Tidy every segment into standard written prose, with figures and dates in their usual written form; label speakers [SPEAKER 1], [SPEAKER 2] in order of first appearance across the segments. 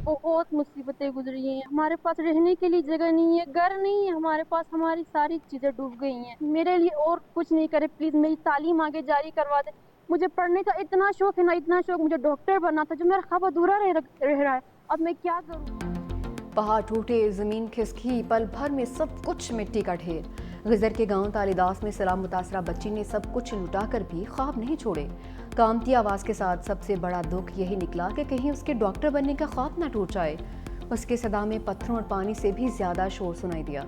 [SPEAKER 1] بہت مصیبتیں گزری ہیں. ہمارے پاس رہنے کے لیے جگہ نہیں ہے, گھر نہیں ہے ہمارے پاس, ہماری ساری چیزیں ڈوب گئی ہیں. میرے لیے اور کچھ نہیں کرے پلیز, میری تعلیم آگے جاری کروا دے. مجھے پڑھنے کا اتنا شوق ہے نا, اتنا شوق, مجھے ڈاکٹر بننا تھا, جو میرا خواب ادھورا رہ رہا ہے. اب میں کیا کروں؟
[SPEAKER 2] پہاڑ ٹوٹے, زمین کھسکی, پل بھر میں سب کچھ مٹی کا ڈھیر. غزر کے گاؤں تالیداس میں سیلاب متاثرہ بچی نے سب کچھ لٹا کر بھی خواب نہیں چھوڑے. کامتی آواز کے ساتھ سب سے بڑا دکھ یہی نکلا کہ کہیں اس کے ڈاکٹر بننے کا خواب نہ ٹوٹ جائے. اس کے صدا میں پتھروں اور پانی سے بھی زیادہ شور سنائی دیا.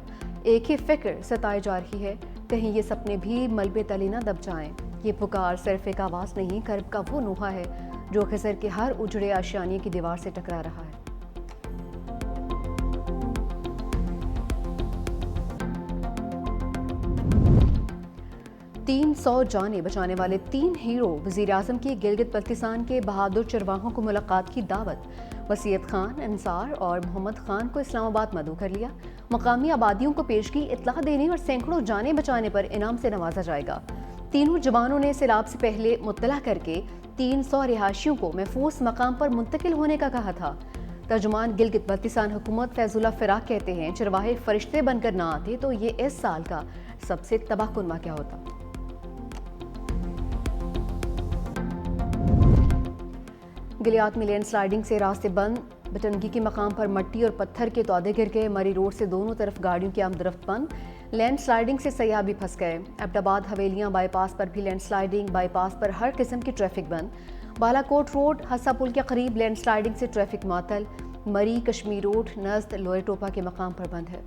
[SPEAKER 2] ایک ہی فکر ستائے جا رہی ہے, کہیں یہ سپنے بھی ملبے تلے نہ دب جائیں. یہ پکار صرف ایک آواز نہیں, کرب کا وہ نوحہ ہے جو خضر کے ہر اجڑے آشیانے کی دیوار سے ٹکرا رہا ہے. تین 100 جانیں بچانے والے 3 ہیرو وزیراعظم کی گلگت بلتستان کے بہادر چرواہوں کو ملاقات کی دعوت. وسیعت خان, انصار اور محمد خان کو اسلام آباد مدعو کر لیا. مقامی آبادیوں کو پیشگی اطلاع دینے اور سینکڑوں جانیں بچانے پر انعام سے نوازا جائے گا. تینوں جوانوں نے سیلاب سے پہلے مطلع کر کے 300 رہائشیوں کو محفوظ مقام پر منتقل ہونے کا کہا تھا. ترجمان گلگت بلتستان حکومت فیض اللہ فراق کہتے ہیں, چرواہے فرشتے بن کر نہ آتے تو یہ اس سال کا سب سے تباہ کن واقعہ ہوتا. گلیات میں لینڈ سلائیڈنگ سے راستے بند, بٹنگی کے مقام پر مٹی اور پتھر کے تودے گر گئے. مری روڈ سے دونوں طرف گاڑیوں کی آمد و رفت بند. لینڈ سلائیڈنگ سے سیاح بھی پھنس گئے. ایبٹ آباد حویلیاں بائی پاس پر بھی لینڈ سلائیڈنگ, بائی پاس پر ہر قسم کی ٹریفک بند. بالا کوٹ روڈ ہسا پل کے قریب لینڈ سلائیڈنگ سے ٹریفک معطل. مری کشمیر روڈ نزد لوئے ٹوپا کے مقام پر بند ہے.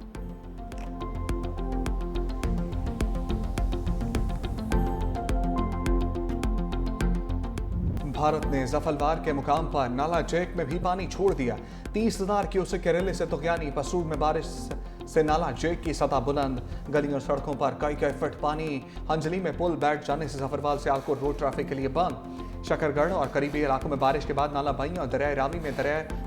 [SPEAKER 3] بھارت نے زفلوار کے مقام پر نالا جیک میں بھی پانی چھوڑ دیا. 30,000 کیوسک کے ریلے سے تغیانی. پسرور میں بارش سے نالا جیک کی سطح بلند, گلیوں اور سڑکوں پر کئی فٹ پانی. ہنجلی میں پل بیٹھ جانے سے زفروال سے آلکوٹ روڈ ٹریفک کے لیے بند. شکر گڑھ اور قریبی علاقوں میں بارش کے بعد نالا بائیں اور دریائے راوی میں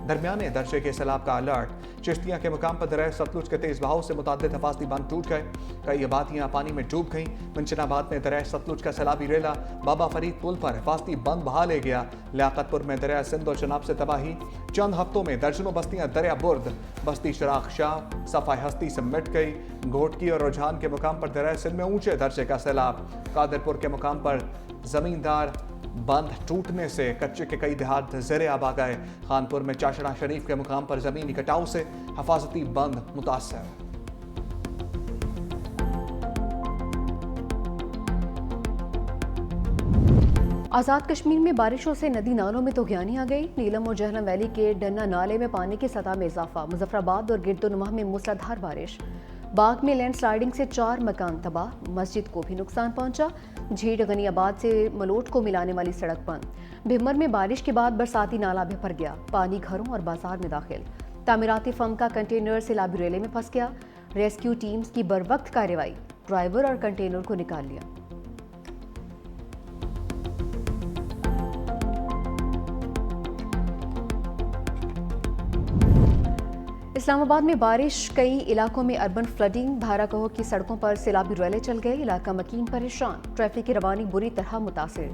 [SPEAKER 3] درمیانے درجے کے سیلاب کا الرٹ. چشتیاں کے مقام پر دریائے ستلج کے تیز بہاؤ سے متعدد حفاظتی بند ٹوٹ گئے. کئی آبادیاں پانی میں ڈوب گئیں. منشن آباد میں دریائے ستلج کا سیلابی ریلا بابا فرید پل پر حفاظتی بند بہا لے گیا. لیاقت پور میں دریائے سندھ اور چناب سے تباہی. چند ہفتوں میں درجنوں بستیاں دریا برد, بستی شراخ شاہ, صفائی ہستی سے مٹ گئی. گھوٹکی اور رجحان کے مقام پر دریائے سندھ میں اونچے درجے کا سیلاب. قادر پور کے مقام پر زمیندار بند ٹوٹنے سے کچے کے کئی دیہات زیر آب آ گئے. خانپور میں چاشڑا شریف کے مقام پر زمینی کٹاؤ سے حفاظتی بند متاثر.
[SPEAKER 2] آزاد کشمیر میں بارشوں سے ندی نالوں میں طغیانی آ گئی. نیلم اور جہلم ویلی کے ڈنا نالے میں پانی کی سطح میں اضافہ. مظفر آباد اور گرد و نواح میں موسلادھار بارش. باغ میں لینڈ سلائیڈنگ سے 4 مکان تباہ, مسجد کو بھی نقصان پہنچا. جھیڑ غنی آباد سے ملوٹ کو ملانے والی سڑک بند. بھمر میں بارش کے بعد برساتی نالا بھر گیا, پانی گھروں اور بازار میں داخل. تعمیراتی فرم کا کنٹینر سیلابی ریلے میں پھنس گیا. ریسکیو ٹیمز کی بروقت کارروائی, ڈرائیور اور کنٹینر کو نکال لیا. اسلام آباد میں بارش, کئی علاقوں میں اربن فلڈنگ. بھارا کہو کی سڑکوں پر سیلابی ریلے چل گئے. علاقہ مکین پریشان, ٹریفک کی روانی بری طرح متاثر.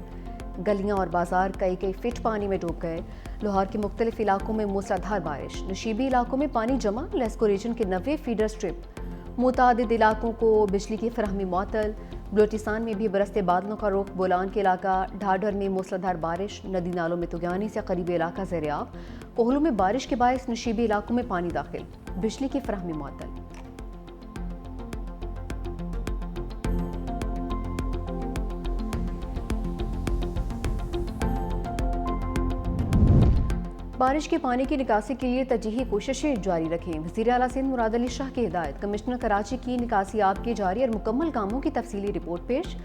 [SPEAKER 2] گلیاں اور بازار کئی فٹ پانی میں ڈوب گئے. لاہور کے مختلف علاقوں میں موسلادھار بارش. نشیبی علاقوں میں پانی جمع. لیسکو ریجن کے 90 فیڈر سٹرپ. متعدد علاقوں کو بجلی کی فراہمی معطل. بلوچستان میں بھی برستے بادلوں کا رخ. بولان کے علاقہ ڈھاڈر میں موسلادھار بارش. ندی نالوں میں طغیانی سے قریبی علاقہ زیر آب. کوہلو میں بارش کے باعث نشیبی علاقوں میں پانی داخل. بجلی کی فراہمی معطل. بارش کے پانی کی نکاسی کے لیے ترجیحی کوششیں جاری رکھیں. وزیر اعلیٰ سندھ مراد علی شاہ کی ہدایت. کمشنر کراچی کی نکاسی آب کے جاری اور مکمل کاموں کی تفصیلی رپورٹ پیش.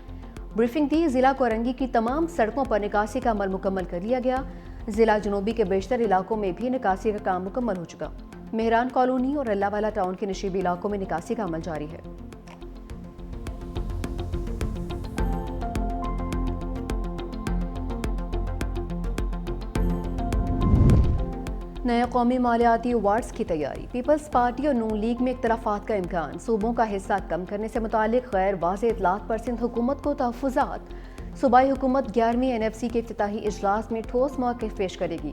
[SPEAKER 2] بریفنگ دی. ضلع کورنگی کی تمام سڑکوں پر نکاسی کا عمل مکمل کر لیا گیا. ضلع جنوبی کے بیشتر علاقوں میں بھی نکاسی کا کام مکمل ہو چکا. مہران کالونی اور اللہ والا ٹاؤن کے نشیبی علاقوں میں نکاسی کا عمل جاری ہے. نئے قومی مالیاتی ایوارڈز کی تیاری. پیپلز پارٹی اور نون لیگ میں اختلافات کا امکان. صوبوں کا حصہ کم کرنے سے متعلق غیر واضح اطلاعات پر سندھ حکومت کو تحفظات. صوبائی حکومت 11ویں NFC کے افتتاحی اجلاس میں ٹھوس موقف پیش کرے گی.